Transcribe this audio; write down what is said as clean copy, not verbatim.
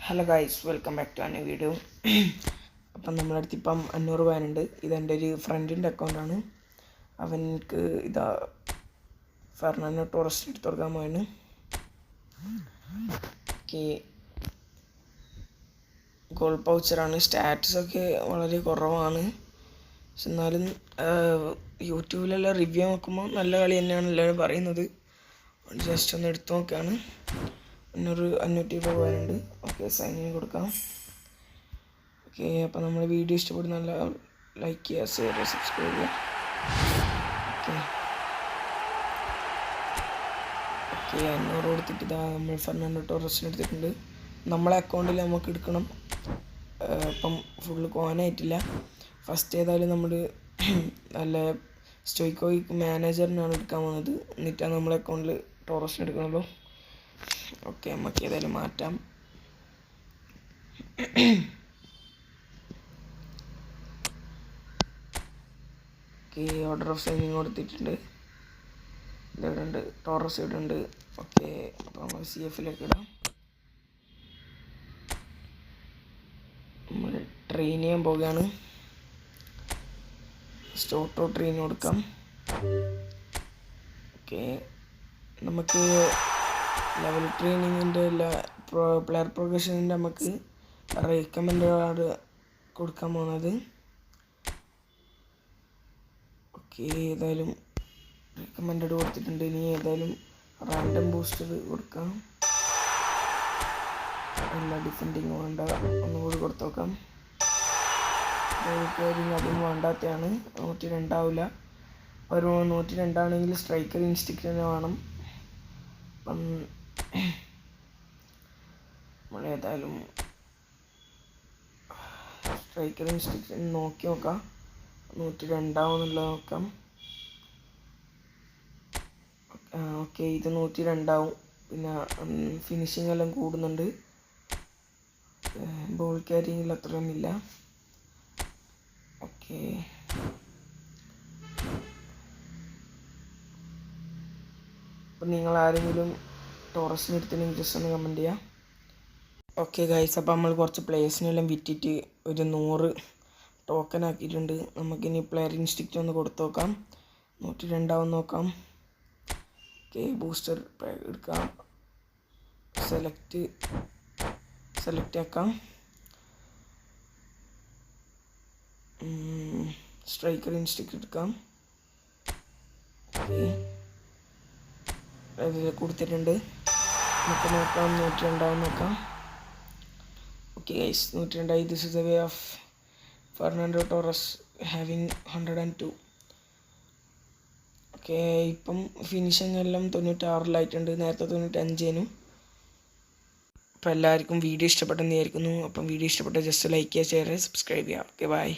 Hello guys, welcome back to അന്യ video. അപ്പം നമ്മുടെ അടുത്ത് ഇപ്പം 500 രൂപ. ഇതെൻ്റെ ഒരു ഫ്രണ്ടിൻ്റെ അക്കൗണ്ടാണ്. അവനക്ക് ഇതാ ഫെർണാണ്ടോ ടോറസ് എടുത്ത് കൊടുക്കാൻ പോയാണ്. Okay, goal പൗച്ചറാണ്. സ്റ്റാറ്റസൊക്കെ വളരെ കുറവാണ്, പക്ഷെ എന്നാലും യൂട്യൂബിലെല്ലാം റിവ്യൂ നോക്കുമ്പോൾ നല്ല കളി തന്നെയാണ് എല്ലാവരും പറയുന്നത്. ജസ്റ്റ് ഒന്ന് എടുത്തു നോക്കുകയാണ്. 520 രൂപ. ഓക്കെ, സൈൻ ഇൻ കൊടുക്കാം. ഓക്കെ, അപ്പോൾ നമ്മൾ വീഡിയോ ഇഷ്ടപ്പെടുന്ന നല്ല ലൈക്ക് ചെയ്യുക, ഷെയർ ചെയ്യുക, സബ്സ്ക്രൈബ് ചെയ്യുക. ഓക്കെ 500 കൊടുത്തിട്ട് ഇതാ നമ്മൾ ഫെർണാണ്ടോ ടോറസിന് എടുത്തിട്ടുണ്ട്. നമ്മളെ അക്കൗണ്ടിൽ നമുക്ക് എടുക്കണം. ഇപ്പം ഫുള്ള് കോനായിട്ടില്ല. ഫസ്റ്റ് ഏതായാലും നമ്മൾ നല്ല സ്റ്റോയ്ക്കോയ്ക്ക് മാനേജറിനാണ് എടുക്കാൻ പോകുന്നത്. എന്നിട്ടാണ് നമ്മളെ അക്കൗണ്ടിൽ ടോറസിന് എടുക്കണമല്ലോ. ഓക്കെ, നമുക്ക് ഏതായാലും മാറ്റാം. ഓക്കെ, ഓർഡർ ഓഫ് സൈനിങ് കൊടുത്തിട്ടുണ്ട്. ഇതിവിടെ ഉണ്ട്, ടോറസ് ഇവിടെ ഉണ്ട്. ഓക്കെ, അപ്പോൾ നമ്മൾ CFലേക്ക് ഇടാം. നമ്മൾ ട്രെയിൻ ചെയ്യാൻ പോവുകയാണ്. ഓട്ടോ ട്രെയിൻ കൊടുക്കാം. ഓക്കെ, നമുക്ക് ലെവൽ ട്രെയിനിങ്ങിൻ്റെ പ്ലെയർ പ്രോഗ്രഷനിൻ്റെ നമുക്ക് റെക്കമെൻഡാണ് കൊടുക്കാൻ പോകുന്നത്. ഓക്കെ, ഏതായാലും റെക്കമെൻഡ് കൊടുത്തിട്ടുണ്ട്. ഇനി ഏതായാലും റാൻഡം ബൂസ്റ്റർ കൊടുക്കാം. എല്ലാ ഡിഫെൻഡിങ് വേണ്ട, ഒന്നുകൂടി കൊടുത്തു നോക്കാം. അതും വേണ്ടാത്തതാണ്. 102 ആവില്ല. ഒരു 102 ആണെങ്കിൽ സ്ട്രൈക്കർ ഇൻസ്റ്റിക്റ്റ് തന്നെ വേണം. അപ്പം നമ്മൾ ഏതായാലും സ്ട്രൈക്കർ ഇൻസ്റ്റിക്റ്റ് നോക്കി നോക്കാം. 102 ആവുമെന്നുള്ളത് നോക്കാം. ഓക്കെ, ഇത് 102 ആവും. പിന്നെ ഫിനിഷിംഗ് എല്ലാം കൂടുന്നുണ്ട്. ബോൾ ക്യാരിങ്ങിൽ അത്രയൊന്നുമില്ല. ഓക്കെ, അപ്പം നിങ്ങൾ ആരെങ്കിലും ടോറസിന് എടുത്തില്ലെങ്കിൽ ജസ്റ്റ് ഒന്ന് കമൻറ്റ് ചെയ്യാം. ഓക്കെ ഗൈസ്, അപ്പോൾ നമ്മൾ കുറച്ച് പ്ലേയേഴ്സിനെല്ലാം വിറ്റിട്ട് ഒരു 100 ടോക്കൺ ആക്കിയിട്ടുണ്ട്. നമുക്കിനി പ്ലെയർ ഇൻസ്റ്റിക്റ്റ് ഒന്ന് കൊടുത്തു നോക്കാം. 102 ആവും നോക്കാം. ഓക്കെ, ബൂസ്റ്റർ എടുക്കാം. സെലക്ട് ആക്കാം. സ്ട്രൈക്കർ ഇൻസ്റ്റിക്റ്റ് എടുക്കാം. ഓക്കെ, അതിൽ കൊടുത്തിട്ടുണ്ട്. നമുക്ക് നോക്കാം 102 ആവും നോക്കാം. Okay guys, 102. This is the way of Fernando Torres having 102. Okay, ഇപ്പം ഫിനിഷിംഗ് എല്ലാം 96-ലായിട്ടുണ്ട്. നേരത്തെ 95. അപ്പോൾ എല്ലാവർക്കും വീഡിയോ ഇഷ്ടപ്പെട്ടെന്ന് വിചാരിക്കുന്നു. അപ്പം വീഡിയോ ഇഷ്ടപ്പെട്ട ജസ്റ്റ് ലൈക്ക് ചെയ്യുക, ഷെയർ ചെയ്യുക, സബ്സ്ക്രൈബ് ചെയ്യുക. Okay, by.